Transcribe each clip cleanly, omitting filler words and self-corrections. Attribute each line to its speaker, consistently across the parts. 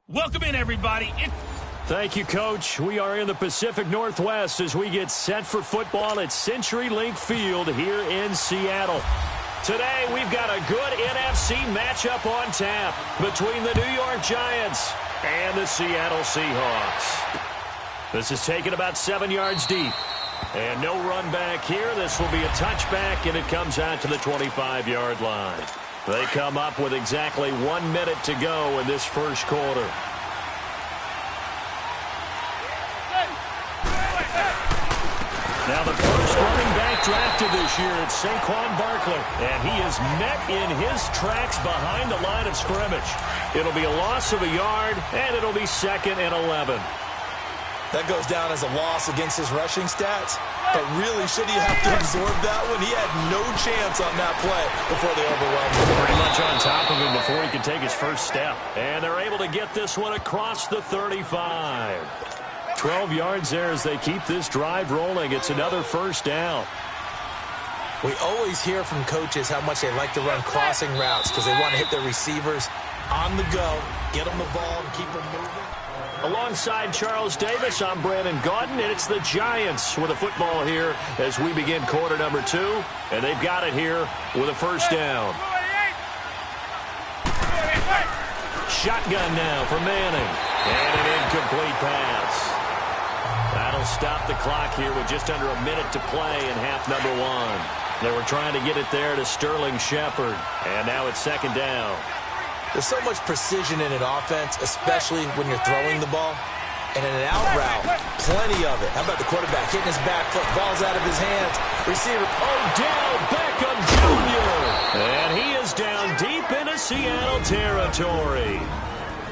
Speaker 1: Welcome in, everybody.
Speaker 2: Thank you, Coach. We are in the Pacific Northwest as we get set for football at CenturyLink Field here in Seattle. Today, we've got a good NFC matchup on tap between the New York Giants and the Seattle Seahawks. This is taken about 7 yards deep. And no run back here. This will be a touchback, and it comes out to the 25-yard line. They come up with exactly 1 minute to go in this first quarter. Now the first running back drafted this year is Saquon Barkley, and he is met in his tracks behind the line of scrimmage. It'll be a loss of a yard, and it'll be 2nd and 11.
Speaker 3: That goes down as a loss against his rushing stats. But really, should he have to absorb that one? He had no chance on that play before they overwhelmed him.
Speaker 2: Pretty much on top of him before he could take his first step. And they're able to get this one across the 35. 12 yards there as they keep this drive rolling. It's another first down.
Speaker 3: We always hear from coaches how much they like to run crossing routes because they want to hit their receivers on the go, get them the ball, and keep them moving.
Speaker 2: Alongside Charles Davis, I'm Brandon Gaudin, and it's the Giants with a football here as we begin quarter number 2, and they've got it here with a first down. Shotgun now for Manning, and an incomplete pass. That'll stop the clock here with just under a minute to play in half number 1. They were trying to get it there to Sterling Shepard, and now it's 2nd down.
Speaker 3: There's so much precision in an offense, especially when you're throwing the ball. And in an out route, plenty of it. How about the quarterback hitting his back foot, ball's out of his hands. Receiver,
Speaker 2: Odell Beckham Jr. And he is down deep into Seattle territory.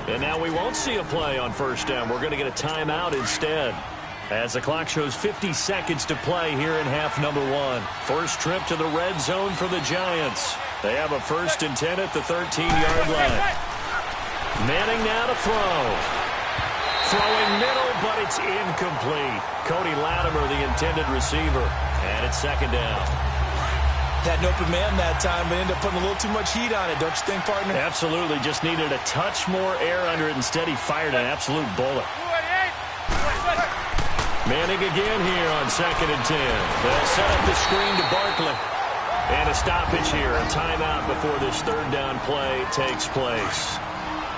Speaker 2: And now we won't see a play on first down. We're going to get a timeout instead. As the clock shows 50 seconds to play here in half number 1. First trip to the red zone for the Giants. They have a 1st and 10 at the 13-yard line. Manning now to throw. Throwing middle, but it's incomplete. Cody Latimer, the intended receiver. And it's 2nd down.
Speaker 3: Had an open man that time, but ended up putting a little too much heat on it, don't you think, partner?
Speaker 2: Absolutely. Just needed a touch more air under it. Instead, he fired an absolute bullet. Manning again here on 2nd and 10. They'll set up the screen to Barkley. And a stoppage here, a timeout before this 3rd down play takes place.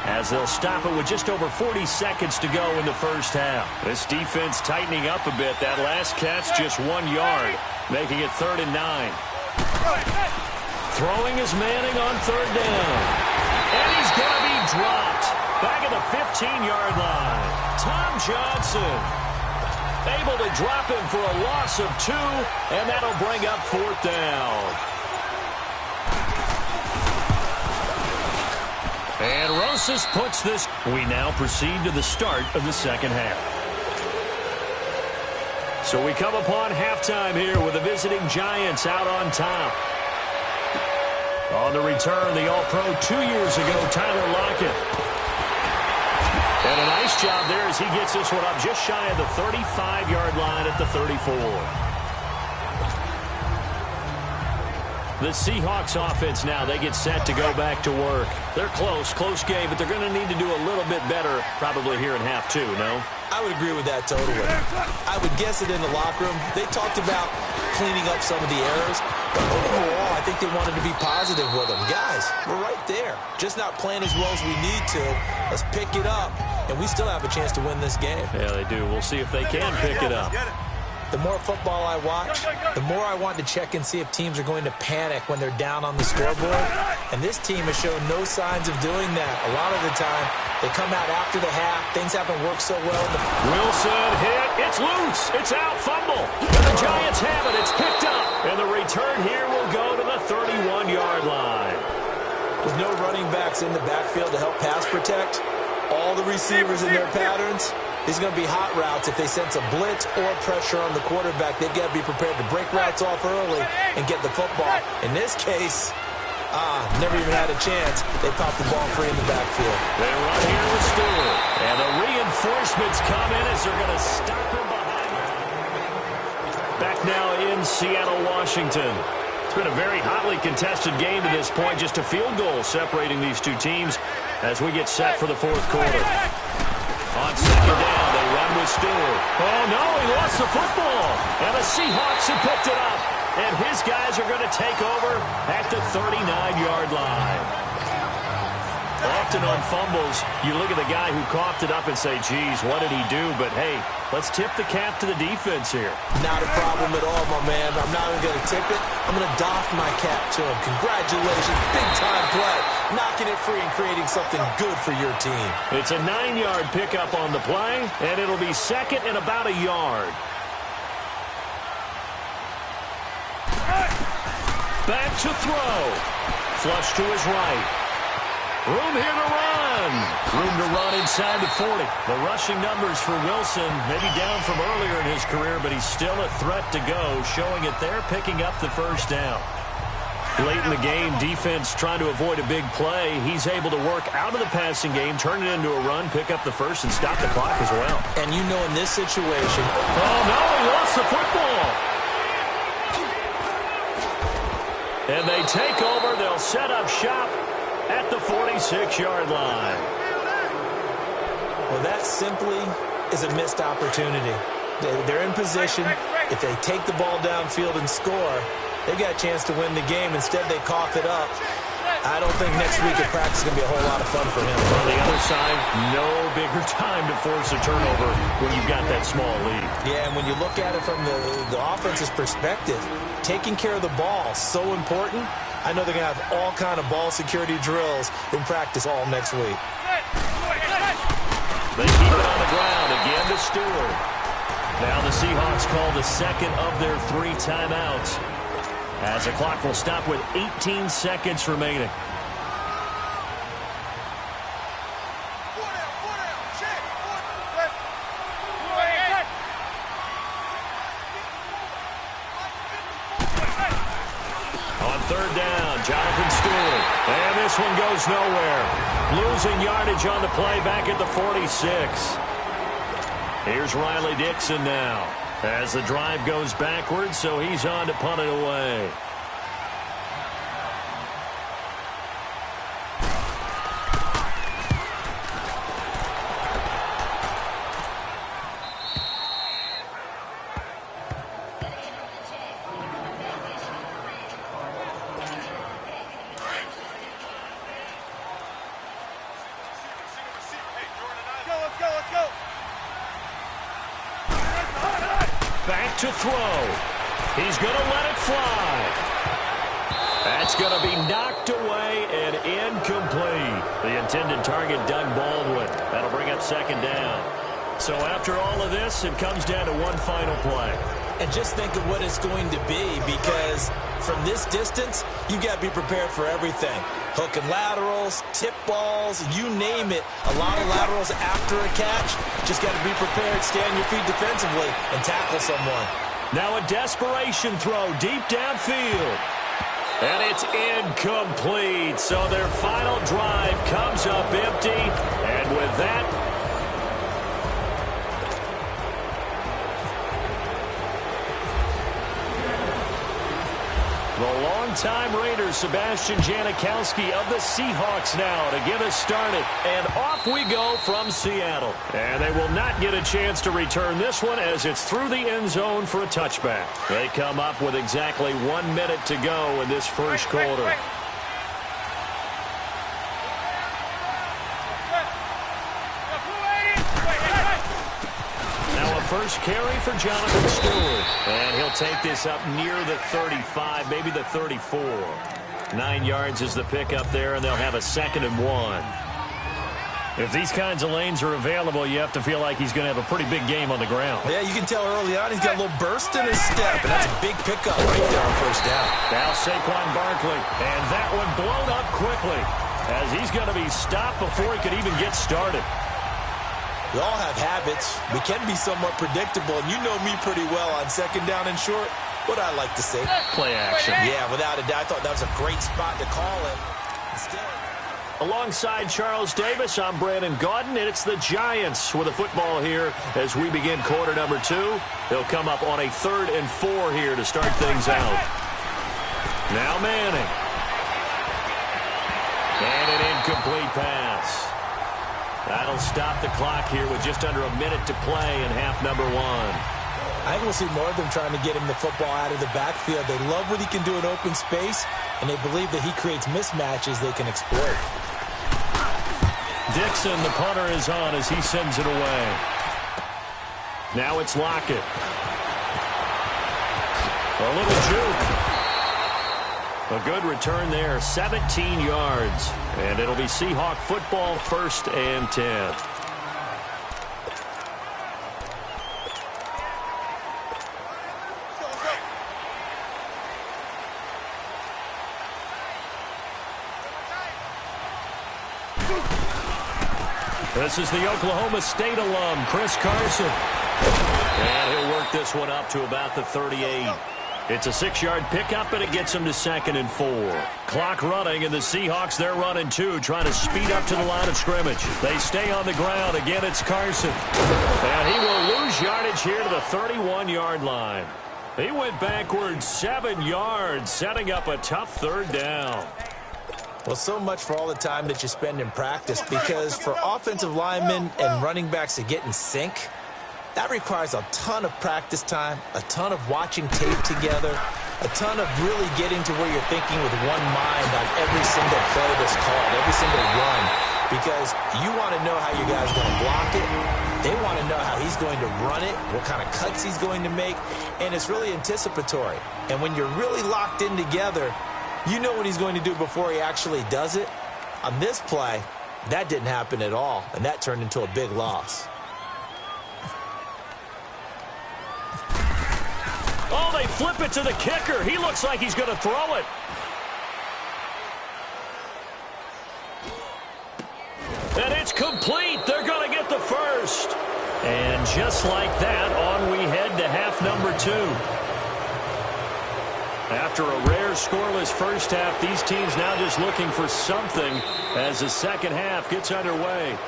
Speaker 2: As they'll stop it with just over 40 seconds to go in the first half. This defense tightening up a bit. That last catch just 1 yard, making it 3rd and 9. Throwing is Manning on 3rd down. And he's going to be dropped. Back at the 15-yard line. Tom Johnson able to drop him for a loss of 2, and that'll bring up 4th down. And Rosas puts this. We now proceed to the start of the second half. So we come upon halftime here with the visiting Giants out on top. On the return, the All-Pro 2 years ago, Tyler Lockett. And a nice job there as he gets this one up just shy of the 35-yard line at the 34. The Seahawks offense now, they get set to go back to work. They're close game, but they're going to need to do a little bit better probably here in half 2, no?
Speaker 3: I would agree with that totally. I would guess it in the locker room. They talked about cleaning up some of the errors, but overall, I think they wanted to be positive with them. Guys, we're right there. Just not playing as well as we need to. Let's pick it up, and we still have a chance to win this game.
Speaker 2: Yeah, they do. We'll see if they can pick it up.
Speaker 3: The more football I watch, the more I want to check and see if teams are going to panic when they're down on the scoreboard. And this team has shown no signs of doing that. A lot of the time, they come out after the half. Things haven't worked so well.
Speaker 2: Wilson hit. It's loose. It's out. Fumble. And the Giants have it. It's picked up. And the return here will go to the 31-yard line.
Speaker 3: With no running backs in the backfield to help pass protect, all the receivers in their patterns, these are going to be hot routes. If they sense a blitz or pressure on the quarterback, they've got to be prepared to break routes off early and get the football. In this case, never even had a chance. They popped the ball free in the backfield.
Speaker 2: They run here with Stewart. And the reinforcements come in as they're going to stop him behind him. Back now in Seattle, Washington. been a very hotly contested game to this point. Just a field goal separating these two teams as we get set for the fourth quarter. On second down, they run with Stewart. Oh, no, he lost the football. And the Seahawks have picked it up. And his guys are going to take over at the 39-yard line. Often on fumbles, you look at the guy who coughed it up and say, geez, what did he do? But, hey, let's tip the cap to the defense here.
Speaker 3: Not a problem at all, my man. I'm not even going to tip it. I'm going to doff my cap to him. Congratulations. Big-time play. Knocking it free and creating something good for your team.
Speaker 2: It's a 9-yard pickup on the play, and it'll be second and about a yard. Back to throw. Flush to his right. Room here to run. Room to run inside the 40. The rushing numbers for Wilson, maybe down from earlier in his career, but he's still a threat to go, showing it there, picking up the first down. Late in the game, defense trying to avoid a big play. He's able to work out of the passing game, turn it into a run, pick up the first, and stop the clock as well.
Speaker 3: And you know in this situation...
Speaker 2: Oh, no, he lost the football. And they take over. They'll set up shop at the 46-yard line.
Speaker 3: Well, that simply is a missed opportunity. They're in position. If they take the ball downfield and score, they got a chance to win the game. Instead, they cough it up. I don't think next week at practice is going to be a whole lot of fun for him.
Speaker 2: On the other side, no bigger time to force a turnover when you've got that small lead.
Speaker 3: Yeah, and when you look at it from the offense's perspective, taking care of the ball is so important. I know they're going to have all kind of ball security drills in practice all next week.
Speaker 2: They keep it on the ground again to Stewart. Now the Seahawks call the second of their 3 timeouts, as the clock will stop with 18 seconds remaining. On third down, Jonathan Stewart. And this one goes nowhere. Losing yardage on the play back at the 46. Here's Riley Dixon now, as the drive goes backwards, so he's on to punt it away. Back to throw. He's going to let it fly. That's going to be knocked away and incomplete. The intended target, Doug Baldwin. That'll bring up second down. So after all of this, it comes down to one final play.
Speaker 3: And just think of what it's going to be, because from this distance, you got to be prepared for everything. Hook and laterals, tip balls, you name it. A lot of laterals after a catch. Just got to be prepared, stay on your feet defensively, and tackle someone.
Speaker 2: Now a desperation throw deep downfield. And it's incomplete. So their final drive comes up empty. And with that, the longtime Raider, Sebastian Janikowski of the Seahawks now to get us started. And off we go from Seattle. And they will not get a chance to return this one as it's through the end zone for a touchback. They come up with exactly 1 minute to go in this first quarter. First carry for Jonathan Stewart. And he'll take this up near the 35, maybe the 34. 9 yards is the pickup there, and they'll have a 2nd and 1. If these kinds of lanes are available, you have to feel like he's going to have a pretty big game on the ground.
Speaker 3: Yeah, you can tell early on he's got a little burst in his step, and that's a big pickup right there on first down.
Speaker 2: Now Saquon Barkley, and that one blown up quickly as he's going to be stopped before he could even get started.
Speaker 3: We all have habits. We can be somewhat predictable, and you know me pretty well on second down and short. What I like to say?
Speaker 2: Play action.
Speaker 3: Yeah, without a doubt. I thought that was a great spot to call it. Instead.
Speaker 2: Alongside Charles Davis, I'm Brandon Gaudin, and it's the Giants with a football here as we begin quarter number 2. They'll come up on a 3rd and 4 here to start things out. Now Manning. And an incomplete pass. That'll stop the clock here with just under a minute to play in half number 1.
Speaker 3: I think we'll see more of them trying to get him the football out of the backfield. They love what he can do in open space, and they believe that he creates mismatches they can exploit.
Speaker 2: Dixon, the punter, is on as he sends it away. Now it's Lockett. A little juke. A good return there, 17 yards. And it'll be Seahawk football, 1st and 10. This is the Oklahoma State alum, Chris Carson. And he'll work this one up to about the 38. It's a 6-yard pickup, and it gets him to 2nd and 4. Clock running, and the Seahawks, they're running too, trying to speed up to the line of scrimmage. They stay on the ground. Again, it's Carson. And he will lose yardage here to the 31-yard line. He went backwards 7 yards, setting up a tough 3rd down.
Speaker 3: Well, so much for all the time that you spend in practice, because for offensive linemen and running backs to get in sync, that requires a ton of practice time, a ton of watching tape together, a ton of really getting to where you're thinking with one mind on every single play that's called, every single run, because you want to know how your guy's going to block it. They want to know how he's going to run it, what kind of cuts he's going to make, and it's really anticipatory. And when you're really locked in together, you know what he's going to do before he actually does it. On this play, that didn't happen at all, and that turned into a big loss.
Speaker 2: Oh, they flip it to the kicker. He looks like he's going to throw it. And it's complete. They're going to get the 1st. And just like that, on we head to half number 2. After a rare scoreless first half, these teams now just looking for something as the second half gets underway.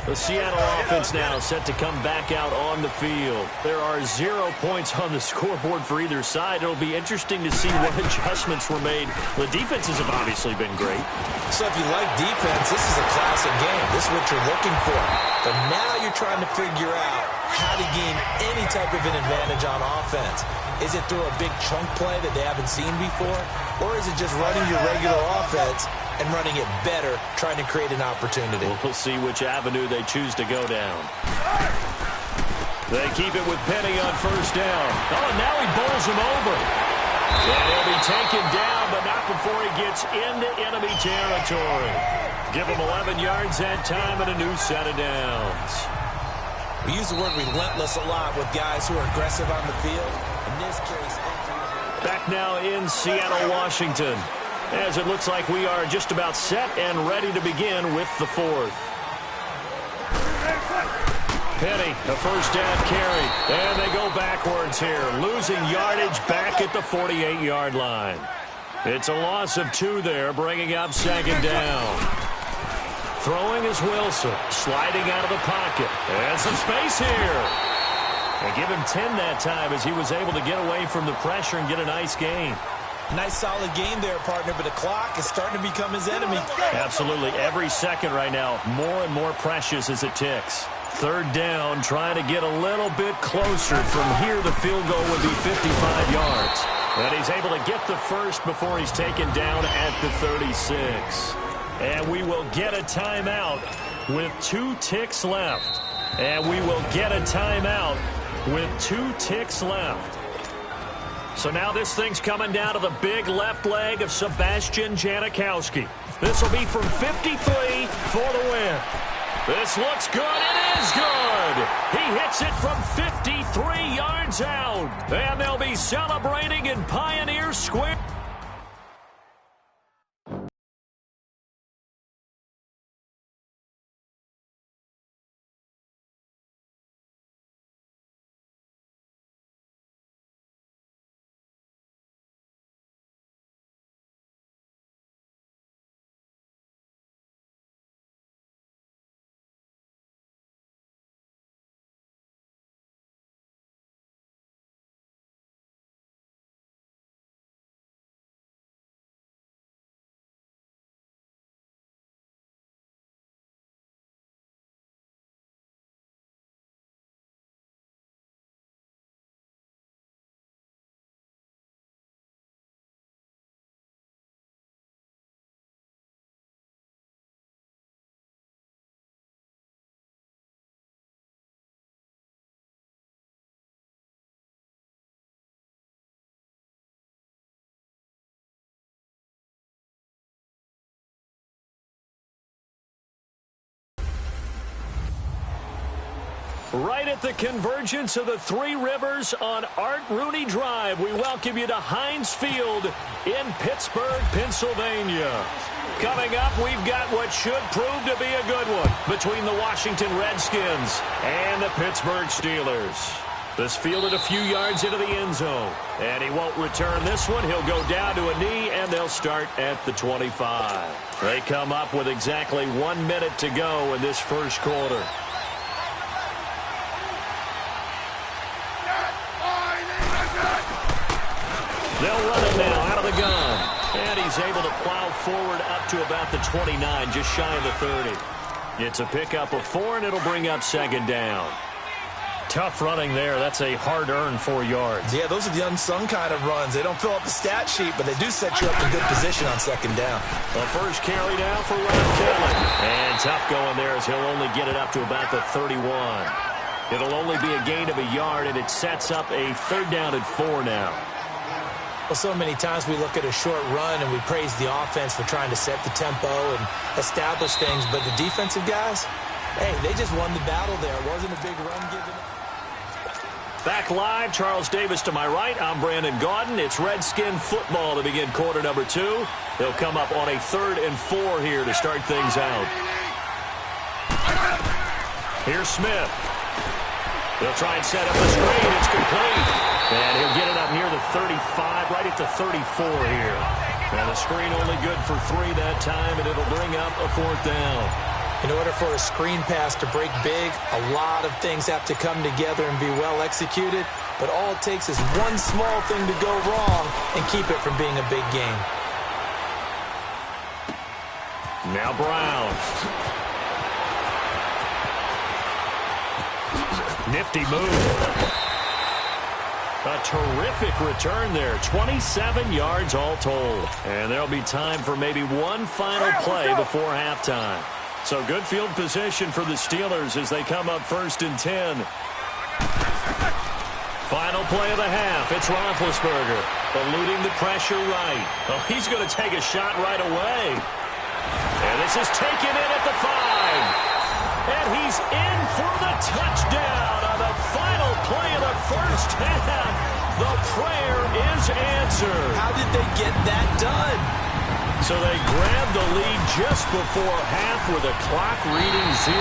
Speaker 2: The Seattle offense now set to come back out on the field. There are 0 points on the scoreboard for either side. It'll be interesting to see what adjustments were made. The defenses have obviously been great.
Speaker 3: So if you like defense, this is a classic game. This is what you're looking for. But now you're trying to figure out how to gain any type of an advantage on offense. Is it through a big chunk play that they haven't seen before? Or is it just running your regular offense and running it better, trying to create an opportunity?
Speaker 2: We'll see which avenue they choose to go down. They keep it with Penny on 1st down. Oh, and now he bowls him over. And he'll be taken down, but not before he gets into enemy territory. Give him 11 yards that time and a new set of downs.
Speaker 3: We use the word relentless a lot with guys who are aggressive on the field. In this case,
Speaker 2: back now in Seattle, Washington, as it looks like we are just about set and ready to begin with the 4th. Penny, a 1st down carry, and they go backwards here, losing yardage back at the 48-yard line. It's a loss of 2 there, bringing up 2nd down. Throwing is Wilson, sliding out of the pocket, and some space here. And give him 10 that time as he was able to get away from the pressure and get a nice gain.
Speaker 3: Nice solid game there, partner, but the clock is starting to become his enemy.
Speaker 2: Absolutely. Every second right now, more and more precious as it ticks. 3rd down, trying to get a little bit closer. From here, the field goal would be 55 yards. And he's able to get the 1st before he's taken down at the 36. And we will get a timeout with 2 ticks left. And we will get a timeout with 2 ticks left. So now this thing's coming down to the big left leg of Sebastian Janikowski. This will be from 53 for the win. This looks good. It is good. He hits it from 53 yards out. And they'll be celebrating in Pioneer Square. Right at the convergence of the Three Rivers on Art Rooney Drive, we welcome you to Heinz Field in Pittsburgh, Pennsylvania. Coming up, we've got what should prove to be a good one between the Washington Redskins and the Pittsburgh Steelers. This fielded a few yards into the end zone, and he won't return this one. He'll go down to a knee, and they'll start at the 25. They come up with exactly 1 minute to go in this first quarter. They'll run it now out of the gun. And he's able to plow forward up to about the 29, just shy of the 30. It's a pickup of 4, and it'll bring up second down. Tough running there. That's a hard-earned 4 yards.
Speaker 3: Yeah, those are the unsung kind of runs. They don't fill up the stat sheet, but they do set you up in good position on second down.
Speaker 2: The first carry down for Ryan Kelly. And tough going there as he'll only get it up to about the 31. It'll only be a gain of a yard, and it sets up a third down and 4 now.
Speaker 3: Well, so many times we look at a short run and we praise the offense for trying to set the tempo and establish things, but the defensive guys, hey, they just won the battle there. It wasn't a big run given.
Speaker 2: Back live, Charles Davis to my right. I'm Brandon Gaudin. It's Redskin football to begin quarter number 2. They'll come up on a 3rd and 4 here to start things out. Here's Smith. They'll try and set up the screen. It's complete. And he'll get it up near the 35, right at the 34 here. And the screen only good for 3 that time, and it'll bring up a 4th down.
Speaker 3: In order for a screen pass to break big, a lot of things have to come together and be well executed. But all it takes is one small thing to go wrong and keep it from being a big game.
Speaker 2: Now Brown. Nifty move. A terrific return there. 27 yards all told. And there'll be time for maybe one final play before halftime. So good field position for the Steelers as they come up 1st and 10. Final play of the half. It's Roethlisberger eluding the pressure right. Oh, he's going to take a shot right away. And this is taken in at the 5. And he's in for the touchdown on the final play of the first half. The prayer is answered.
Speaker 3: How did they get that done?
Speaker 2: So they grabbed the lead just before half with a clock reading 0.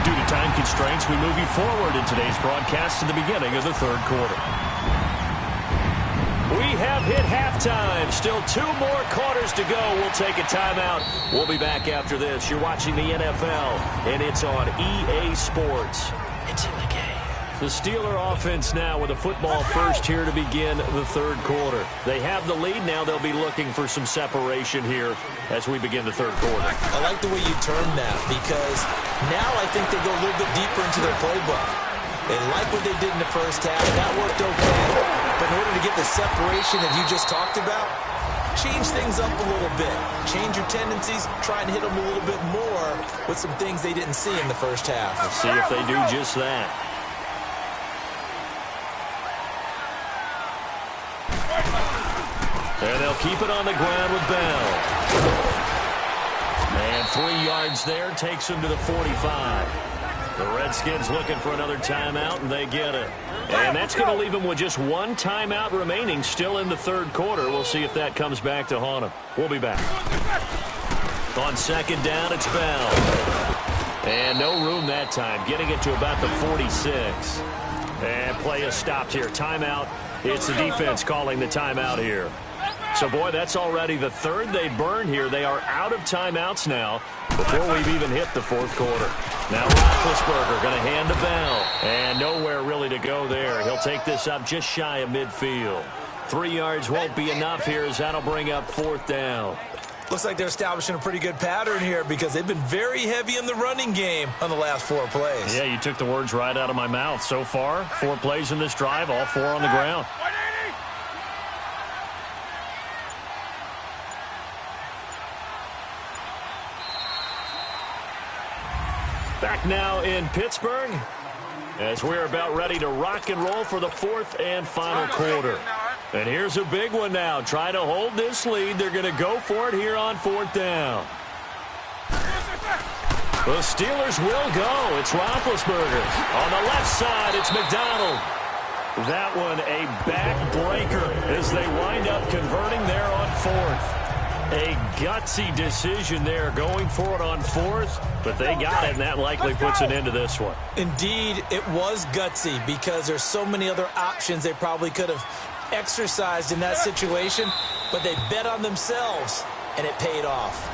Speaker 2: Due to time constraints, we move you forward in today's broadcast to the beginning of the 3rd quarter. We have hit halftime. Still 2 more quarters to go. We'll take a timeout. We'll be back after this. You're watching the NFL, and it's on EA Sports. It's in the game. The Steeler offense now with a football first here to begin the 3rd quarter. They have the lead now. They'll be looking for some separation here as we begin the 3rd quarter.
Speaker 3: I like the way you termed that because now I think they go a little bit deeper into their playbook. They like what they did in the first half. That worked okay. But in order to get the separation that you just talked about, change things up a little bit. Change your tendencies. Try and hit them a little bit more with some things they didn't see in the first half.
Speaker 2: Let's see if they do just that. And they'll keep it on the ground with Bell. And 3 yards there takes him to the 45. The Redskins looking for another timeout, and they get it. And that's going to leave them with just 1 timeout remaining still in the 3rd quarter. We'll see if that comes back to haunt them. We'll be back. On 2nd down, it's Bell. And no room that time, getting it to about the 46. And play is stopped here. Timeout. It's the defense calling the timeout here. So, boy, that's already the 3rd they burn here. They are out of timeouts now before we've even hit the 4th quarter. Now Roethlisberger going to hand to Bell. And nowhere really to go there. He'll take this up just shy of midfield. 3 yards won't be enough here as that'll bring up 4th down.
Speaker 3: Looks like they're establishing a pretty good pattern here because they've been very heavy in the running game on the last 4 plays.
Speaker 2: Yeah, you took the words right out of my mouth. So far, 4 plays in this drive, all 4 on the ground. Back now in Pittsburgh as we're about ready to rock and roll for the 4th and final quarter. And here's a big one now. Try to hold this lead. They're going to go for it here on 4th down. The Steelers will go. It's Roethlisberger. On the left side, it's McDonald. That one a backbreaker as they wind up converting there on fourth. A gutsy decision there going for it on fourth, but they got it, and that likely puts an end to this one.
Speaker 3: Indeed, it was gutsy because there's so many other options they probably could have exercised in that situation, but they bet on themselves, and it paid off.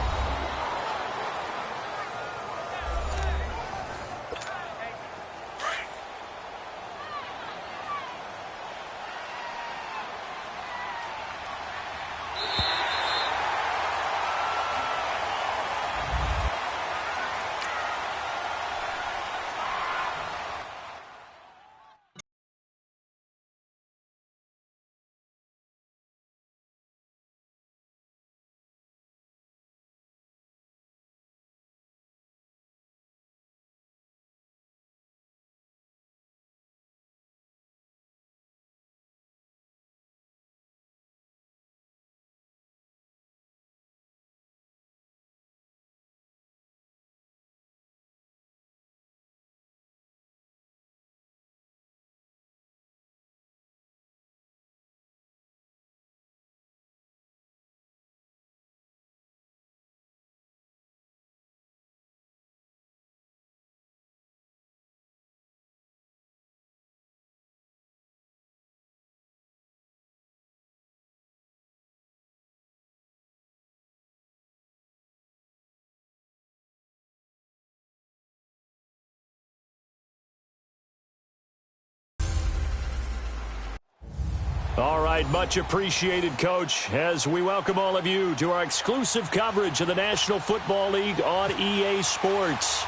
Speaker 2: All right, much appreciated, Coach, as we welcome all of you to our exclusive coverage of the National Football League on EA Sports.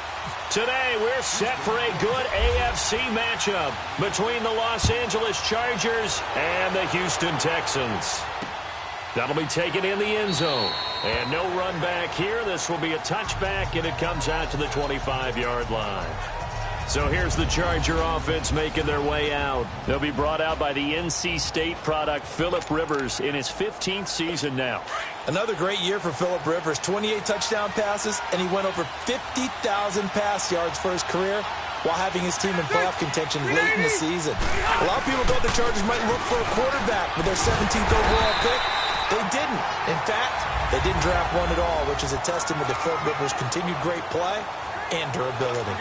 Speaker 2: Today, we're set for a good AFC matchup between the Los Angeles Chargers and the Houston Texans. That'll be taken in the end zone. And no run back here. This will be a touchback, and it comes out to the 25-yard line. So here's the Charger offense making their way out. They'll be brought out by the NC State product, Phillip Rivers, in his 15th season now.
Speaker 3: Another great year for Phillip Rivers. 28 touchdown passes, and he went over 50,000 pass yards for his career while having his team in playoff contention late in the season. A lot of people thought the Chargers might look for a quarterback with their 17th overall pick. They didn't. In fact, they didn't draft one at all, which is a testament to Phillip Rivers' continued great play and durability.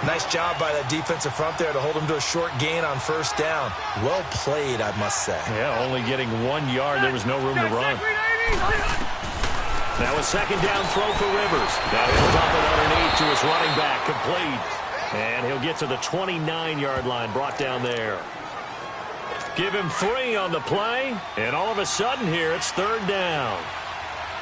Speaker 3: Nice job by that defensive front there to hold him to a short gain on first down. Well played, I must say.
Speaker 2: Yeah, only getting 1 yard. There was no room to run. Now a second down throw for Rivers. Now he'll dump it underneath to his running back, complete. And he'll get to the 29-yard line, brought down there. Give him 3 on the play, and all of a sudden here, it's third down.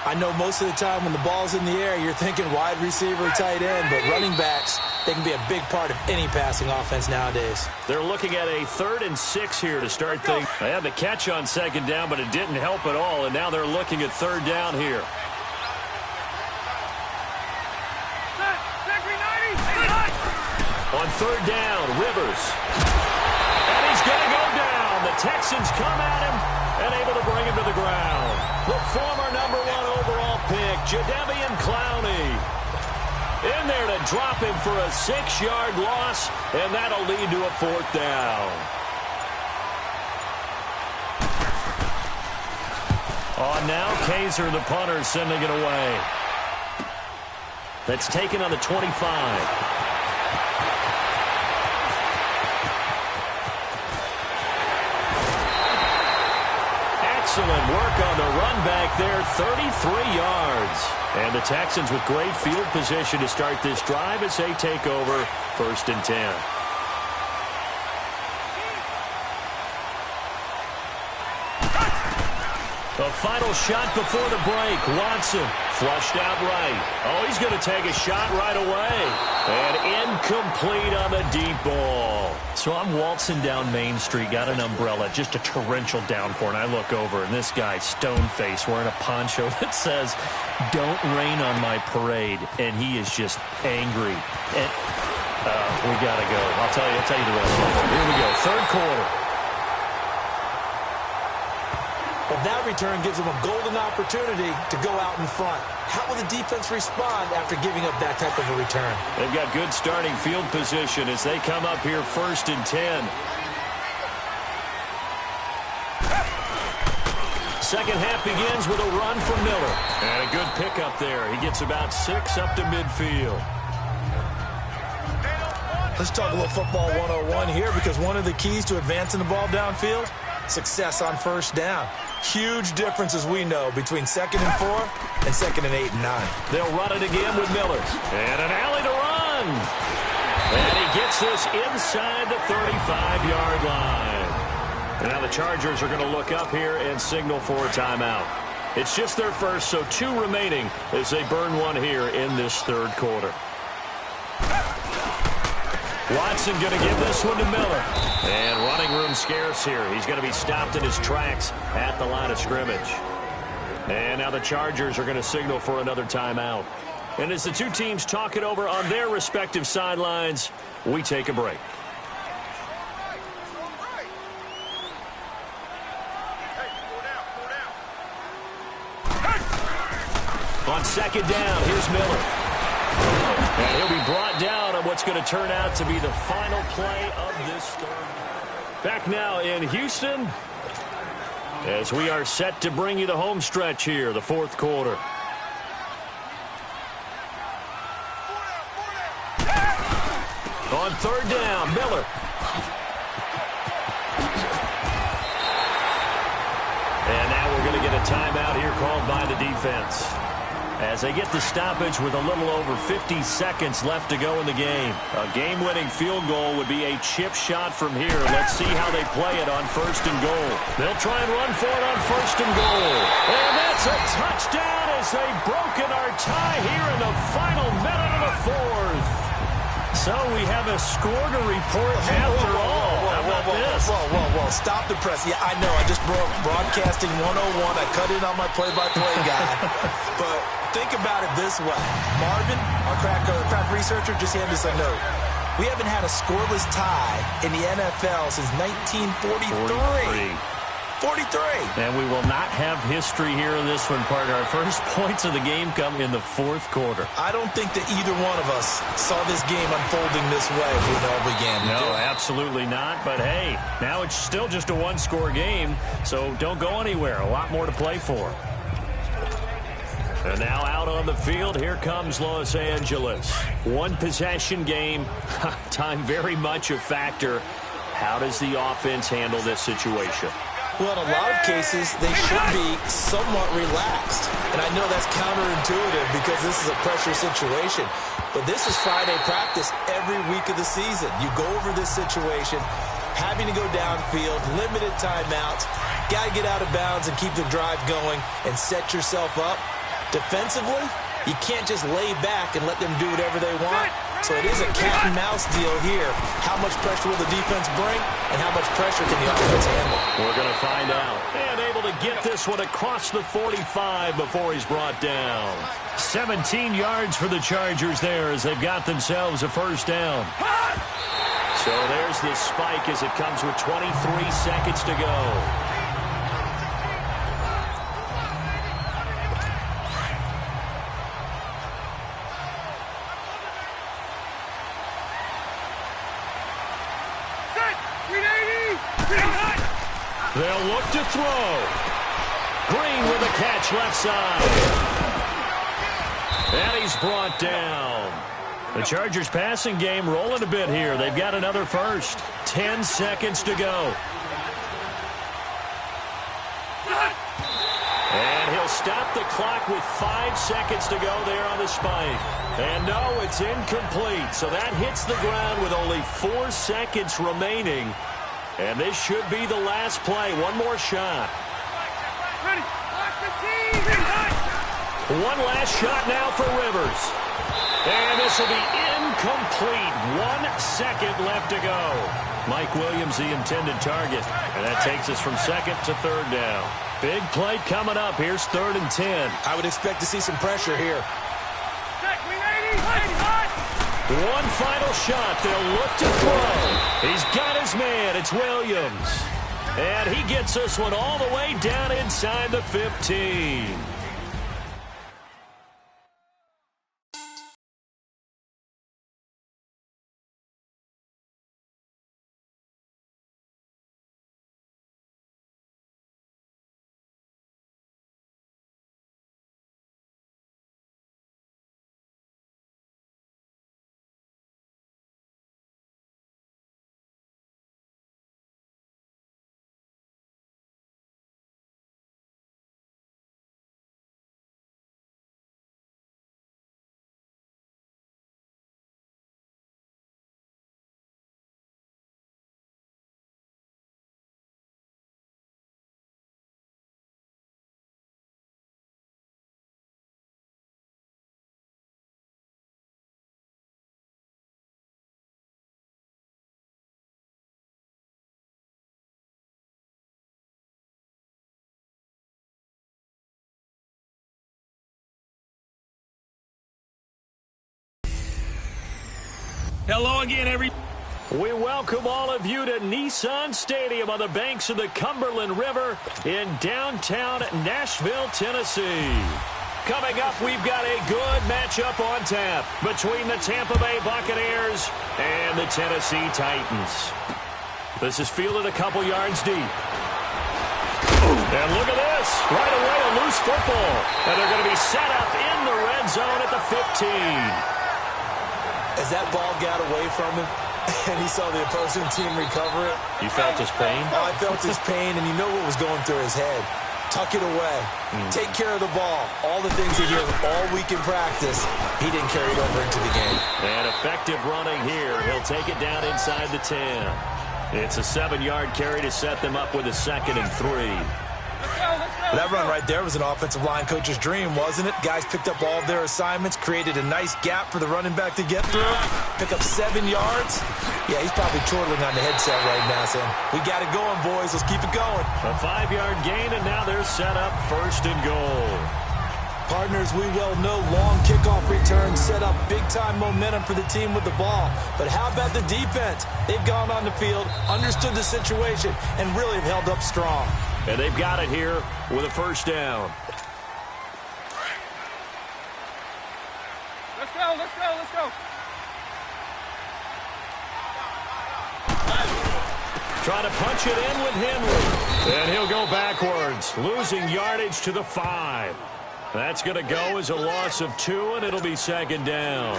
Speaker 3: I know most of the time when the ball's in the air, you're thinking wide receiver, tight end, but running backs, they can be a big part of any passing offense nowadays.
Speaker 2: They're looking at a 3rd and 6 here to start things. They had the catch on second down, but it didn't help at all, and now they're looking at third down here. On third down, Rivers. And he's going to go down. The Texans come at him and able to bring him to the ground. The former number 1 overall pick, Jadeveon Clowney. In there to drop him for a 6-yard loss, and that'll lead to a 4th down. On now, Kaiser, the punter, sending it away. That's taken on the 25. Excellent work on the run back there, 33 yards. And the Texans with great field position to start this drive as they take over 1st and 10. The final shot before the break. Watson flushed out right. Oh, he's going to take a shot right away. And incomplete on the deep ball. So I'm waltzing down Main Street, got an umbrella, just a torrential downpour, and I look over, and this guy, stone-faced, wearing a poncho that says, "Don't rain on my parade," and he is just angry. And we got to go. I'll tell you the rest of it. Here we go, third quarter.
Speaker 3: Well, that return gives them a golden opportunity to go out in front. How will the defense respond after giving up that type of a return?
Speaker 2: They've got good starting field position as they come up here 1st and 10. Second half begins with a run from Miller. And a good pickup there. He gets about 6 up to midfield.
Speaker 3: Let's talk a little football 101 here, because one of the keys to advancing the ball downfield, success on first down. Huge difference, as we know, between 2nd and 4 and 2nd and 8 and 9.
Speaker 2: They'll run it again with Miller. And an alley to run. And he gets this inside the 35-yard line. And now the Chargers are going to look up here and signal for a timeout. It's just their first, so 2 remaining as they burn one here in this 3rd quarter. Watson going to give this one to Miller. And running room scarce here. He's going to be stopped in his tracks at the line of scrimmage. And now the Chargers are going to signal for another timeout. And as the 2 teams talk it over on their respective sidelines, we take a break. On 2nd down, here's Miller. And he'll be brought down on what's going to turn out to be the final play of this 3rd. Back now in Houston as we are set to bring you the home stretch here, the 4th quarter. On 3rd down, Miller. And now we're going to get a timeout here called by the defense, as they get the stoppage with a little over 50 seconds left to go in the game. A game-winning field goal would be a chip shot from here. Let's see how they play it on 1st and goal. They'll try and run for it on 1st and goal. And that's a touchdown as they've broken our tie here in the final minute of the 4th. So we have a score to report after all. How about this?
Speaker 3: Whoa. Stop the press. Yeah, I know. I just broke broadcasting 101. I cut in on my play-by-play guy. But think about it this way. Marvin, our crack researcher, just handed us a note. We haven't had a scoreless tie in the NFL since 1943. 43.
Speaker 2: And we will not have history here in this one, partner. Our first points of the game come in the 4th quarter.
Speaker 3: I don't think that either one of us saw this game unfolding this way when it all began.
Speaker 2: No, absolutely not. But, hey, now it's still just a 1-score game, so don't go anywhere. A lot more to play for. And now out on the field, here comes Los Angeles. 1-possession game. Time very much a factor. How does the offense handle this situation?
Speaker 3: Well, in a lot of cases, they should be somewhat relaxed. And I know that's counterintuitive because this is a pressure situation. But this is Friday practice every week of the season. You go over this situation, having to go downfield, limited timeouts, got to get out of bounds and keep the drive going and set yourself up. Defensively, you can't just lay back and let them do whatever they want. So it is a cat and mouse deal here. How much pressure will the defense bring, and how much pressure can the offense handle?
Speaker 2: We're going to find out. And able to get this one across the 45 before he's brought down. 17 yards for the Chargers there as they've got themselves a 1st down. So there's the spike as it comes with 23 seconds to go. They'll look to throw. Green with a catch left side. And he's brought down. The Chargers passing game rolling a bit here. They've got another 1st. 10 seconds to go. And he'll stop the clock with 5 seconds to go there on the spike. And no, it's incomplete. So that hits the ground with only 4 seconds remaining. And this should be the last play. One more shot. One last shot now for Rivers. And this will be incomplete. 1 second left to go. Mike Williams, the intended target. And that takes us from 2nd to 3rd down. Big play coming up. Here's 3rd and 10.
Speaker 3: I would expect to see some pressure here.
Speaker 2: One final shot. They'll look to throw. He's got his man. It's Williams. And he gets this one all the way down inside the 15.
Speaker 1: Hello again,
Speaker 2: We welcome all of you to Nissan Stadium on the banks of the Cumberland River in downtown Nashville, Tennessee. Coming up, we've got a good matchup on tap between the Tampa Bay Buccaneers and the Tennessee Titans. This is fielded a couple yards deep. And look at this. Right away, a loose football. And they're going to be set up in the red zone at the 15.
Speaker 3: As that ball got away from him, and he saw the opposing team recover it.
Speaker 2: You felt his pain?
Speaker 3: Oh, I felt his pain, and you know what was going through his head. Tuck it away. Take care of the ball. All the things he did all week in practice, he didn't carry it over into the game.
Speaker 2: And effective running here. He'll take it down inside the 10. It's a 7-yard carry to set them up with a 2nd and 3.
Speaker 3: That run right there was an offensive line coach's dream, wasn't it? Guys picked up all of their assignments, created a nice gap for the running back to get through, pick up 7 yards. Yeah, he's probably chortling on the headset right now saying, we got it going, boys. Let's keep it going.
Speaker 2: A 5-yard gain, and now they're set up 1st and goal.
Speaker 3: Partners, we well know long kickoff returns set up big-time momentum for the team with the ball. But how about the defense? They've gone on the field, understood the situation, and really have held up strong.
Speaker 2: And they've got it here with a 1st down.
Speaker 1: Let's go, let's go, let's go.
Speaker 2: Trying to punch it in with Henry. And he'll go backwards, losing yardage to the 5. That's going to go as a loss of 2, and it'll be 2nd down.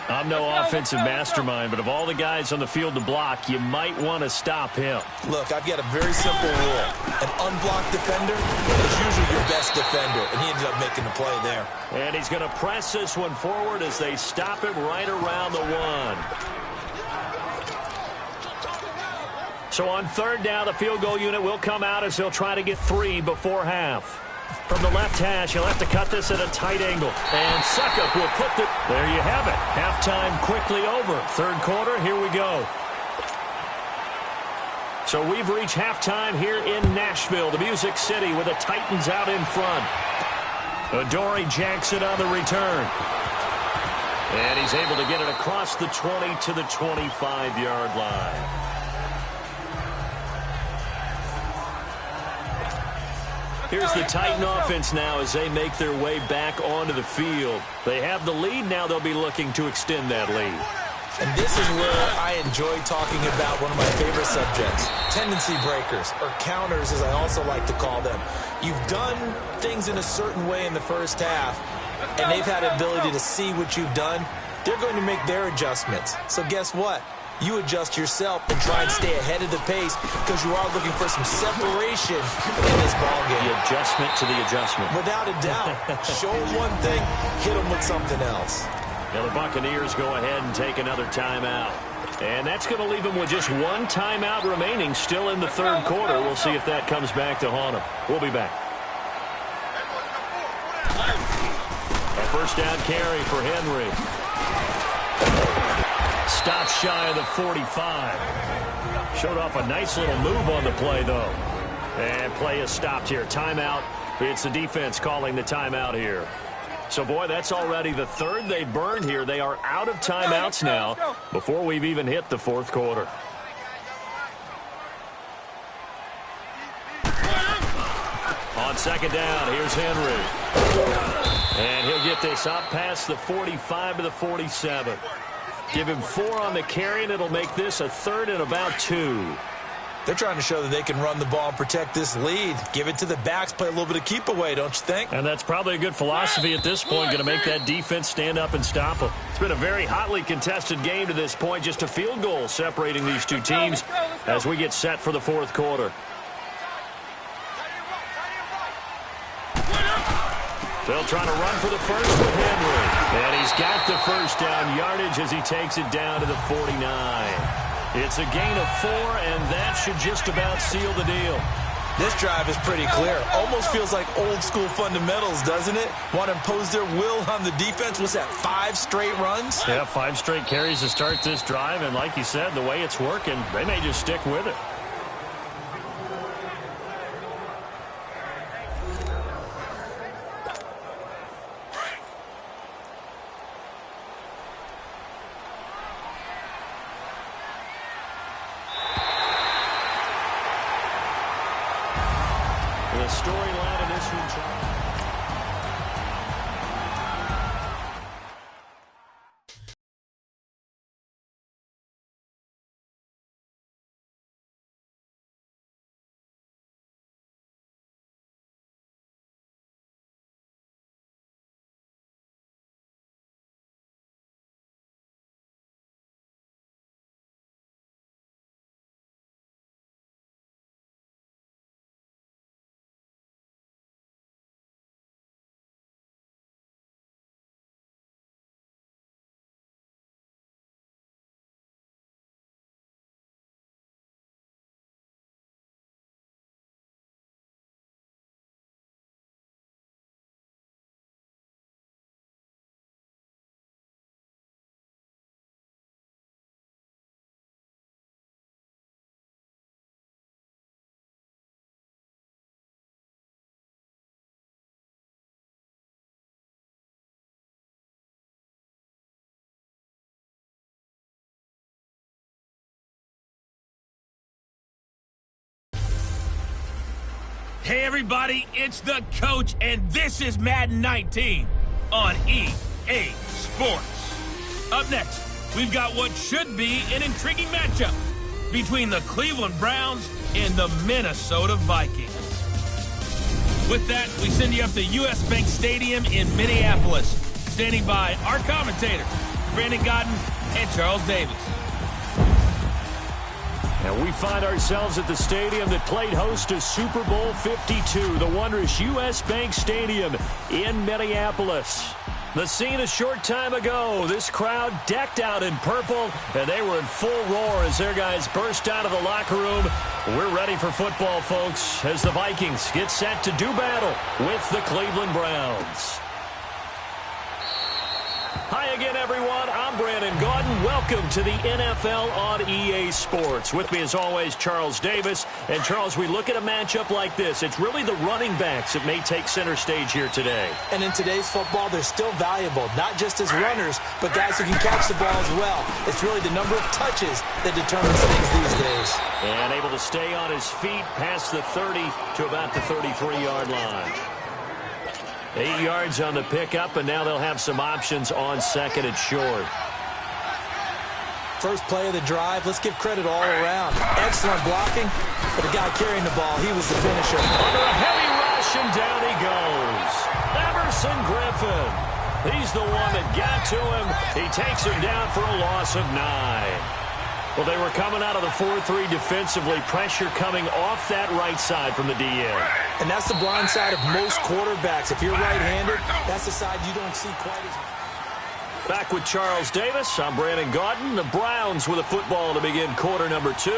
Speaker 2: I'm no offensive mastermind, but of all the guys on the field to block, you might want to stop him.
Speaker 3: Look, I've got a very simple rule. An unblocked defender is usually your best defender, and he ended up making the play there.
Speaker 2: And he's going to press this one forward as they stop him right around the 1. So on 3rd down, the field goal unit will come out as they'll try to get 3 before half. From the left hash, he'll have to cut this at a tight angle. And Suckup will put the... There you have it. Halftime quickly over. 3rd quarter, here we go. So we've reached halftime here in Nashville, the Music City, with the Titans out in front. Adoree Jackson on the return. And he's able to get it across the 20 to the 25-yard line. Here's the Titan offense now as they make their way back onto the field. They have the lead. Now they'll be looking to extend that lead.
Speaker 3: And this is where I enjoy talking about one of my favorite subjects, tendency breakers, or counters as I also like to call them. You've done things in a certain way in the first half, and they've had the ability to see what you've done. They're going to make their adjustments. So guess what? You adjust yourself and try and stay ahead of the pace because you are looking for some separation in this ballgame.
Speaker 2: The adjustment to the adjustment.
Speaker 3: Without a doubt. Show them one thing, hit them with something else.
Speaker 2: Now the Buccaneers go ahead and take another timeout. And that's going to leave them with just 1 timeout remaining still in the 3rd quarter. We'll see if that comes back to haunt them. We'll be back. A 1st down carry for Henry. Stop shy of the 45. Showed off a nice little move on the play, though. And play is stopped here. Timeout. It's the defense calling the timeout here. So, boy, that's already the 3rd they burned here. They are out of timeouts now before we've even hit the 4th quarter. On second down, here's Henry. And he'll get this up past the 45 to the 47. Give him 4 on the carry, and it'll make this a 3rd and about 2.
Speaker 3: They're trying to show that they can run the ball and protect this lead. Give it to the backs, play a little bit of keep away, don't you think?
Speaker 2: And that's probably a good philosophy at this point, going to make that defense stand up and stop them. It's been a very hotly contested game to this point, just a field goal separating these two teams as we get set for the 4th quarter. They'll try to run for the first with Henry. And he's got the first down yardage as he takes it down to the 49. It's a gain of 4, and that should just about seal the deal.
Speaker 3: This drive is pretty clear. Almost feels like old school fundamentals, doesn't it? Want to impose their will on the defense. What's that, 5 straight runs?
Speaker 2: Yeah, 5 straight carries to start this drive, and like you said, the way it's working, they may just stick with it. The storyline in this one,
Speaker 1: Hey everybody, it's the coach, and this is Madden 19 on EA Sports. Up next, we've got what should be an intriguing matchup between the Cleveland Browns and the Minnesota Vikings. With that, we send you up to US Bank Stadium in Minneapolis. Standing by our commentators, Brandon Godden and Charles Davis.
Speaker 2: And we find ourselves at the stadium that played host to Super Bowl 52, the wondrous US Bank Stadium in Minneapolis. The scene a short time ago, this crowd decked out in purple, and they were in full roar as their guys burst out of the locker room. We're ready for football, folks, as the Vikings get set to do battle with the Cleveland Browns. Hi again, everyone. I'm Brandon Gaudin. Welcome to the NFL on EA Sports. With me, as always, Charles Davis. And, Charles, we look at a matchup like this. It's really the running backs that may take center stage here today.
Speaker 3: And in today's football, they're still valuable, not just as runners, but guys who can catch the ball as well. It's really the number of touches that determines things these days.
Speaker 2: And able to stay on his feet past the 30 to about the 33-yard line. 8 yards on the pickup, and now they'll have some options on second and short.
Speaker 3: First play of the drive, let's give credit all around. Excellent blocking, but the guy carrying the ball, he was the finisher.
Speaker 2: Under a heavy rush, and down he goes. Emerson Griffin. He's the one that got to him. He takes him down for a loss of 9. Well, they were coming out of the 4-3 defensively. Pressure coming off that right side from the DN.
Speaker 3: And that's the blind side of most quarterbacks. If you're right-handed, that's the side you don't see quite as much.
Speaker 2: Back with Charles Davis. I'm Brandon Gaudin. The Browns with a football to begin quarter number 2.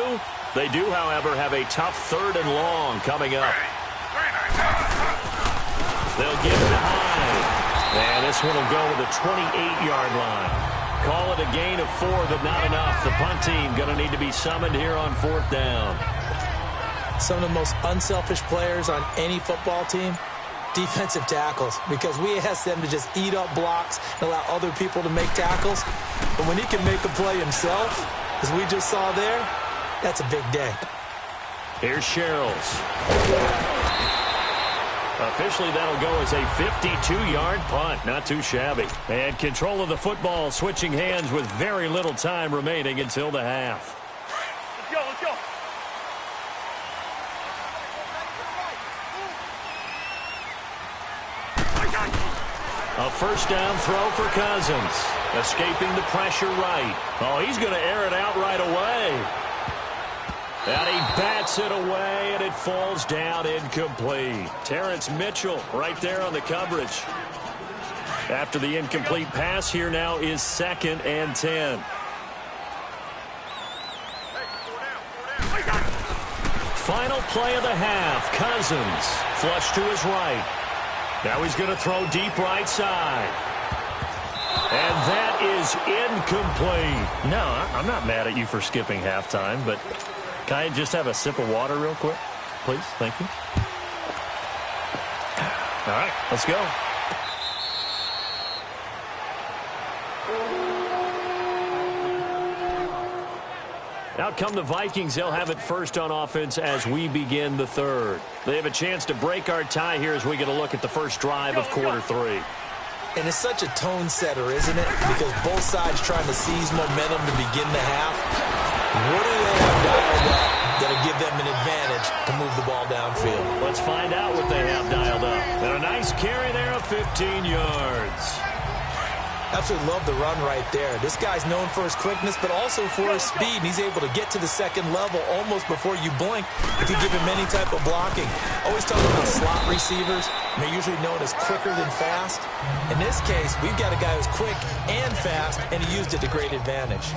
Speaker 2: They do, however, have a tough 3rd and long coming up. They'll get behind. And this one will go to the 28-yard line. Call it a gain of 4, but not enough. The punt team going to need to be summoned here on 4th down.
Speaker 3: Some of the most unselfish players on any football team, defensive tackles, because we ask them to just eat up blocks and allow other people to make tackles. But when he can make a play himself, as we just saw there, that's a big day.
Speaker 2: Here's Sherrills. Officially, that'll go as a 52-yard punt. Not too shabby. And control of the football switching hands with very little time remaining until the half.
Speaker 1: Let's go, let's go.
Speaker 2: A first down throw for Cousins. Escaping the pressure right. Oh, he's going to air it out right away. And he bats it away, and it falls down incomplete. Terrence Mitchell right there on the coverage. After the incomplete pass, here now is 2nd and 10. Final play of the half. Cousins flush to his right. Now he's going to throw deep right side. And that is incomplete.
Speaker 4: No, I'm not mad at you for skipping halftime, but can I just have a sip of water real quick? Please? Thank you. All right, let's go.
Speaker 2: Out come the Vikings. They'll have it first on offense as we begin the third. They have a chance to break our tie here as we get a look at the first drive of quarter 3.
Speaker 3: And it's such a tone setter, isn't it? Because both sides trying to seize momentum to begin the half. What do they have dialed up that'll give them an advantage to move the ball downfield?
Speaker 2: Let's find out what they have dialed up. And a nice carry there of 15 yards.
Speaker 3: Absolutely love the run right there. This guy's known for his quickness, but also for his speed. And he's able to get to the second level almost before you blink if you give him any type of blocking. Always talking about slot receivers. They're usually known as quicker than fast. In this case, we've got a guy who's quick and fast, and he used it to great advantage.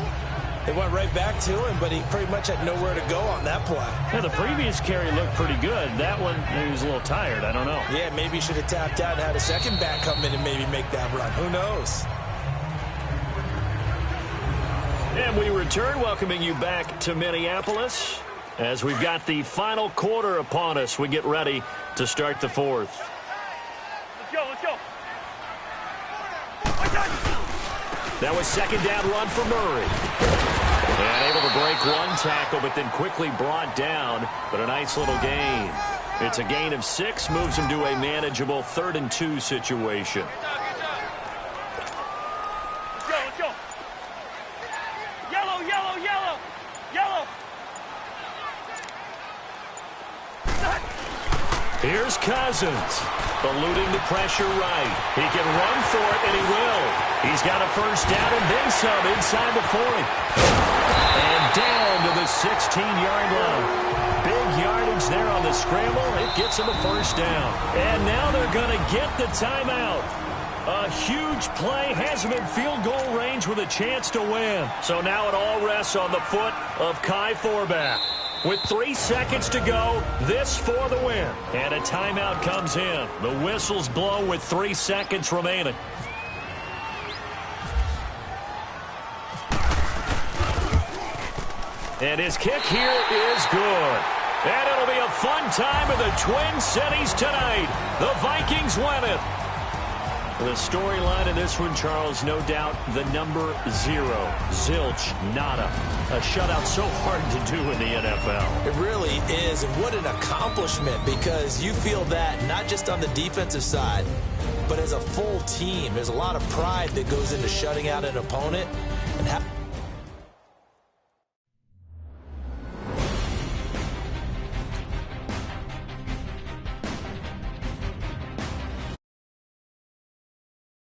Speaker 3: They went right back to him, but he pretty much had nowhere to go on that play.
Speaker 4: Yeah, the previous carry looked pretty good. That one, he was a little tired. I don't know.
Speaker 3: Yeah, maybe he should have tapped out and had a second back come in and maybe make that run. Who knows?
Speaker 2: And we return, welcoming you back to Minneapolis as we've got the final quarter upon us. We get ready to start the fourth.
Speaker 1: Let's go, let's go.
Speaker 2: That was second down run for Murray. And able to break one tackle, but then quickly brought down. But a nice little gain. It's a gain of 6, moves him to a manageable 3rd and 2 situation. Here's Cousins, eluding the pressure right. He can run for it, and he will. He's got a first down and then some inside the 40. And down to the 16-yard line. Big yardage there on the scramble. It gets him a first down. And now they're going to get the timeout. A huge play has him in field goal range with a chance to win. So now it all rests on the foot of Kai Forbath. With 3 seconds to go, this for the win. And a timeout comes in. The whistles blow with 3 seconds remaining. And his kick here is good. And it'll be a fun time in the Twin Cities tonight. The Vikings win it. The storyline in this one, Charles, no doubt the number 0. Zilch, nada. A shutout so hard to do in the NFL.
Speaker 3: It really is, and what an accomplishment, because you feel that not just on the defensive side, but as a full team. There's a lot of pride that goes into shutting out an opponent and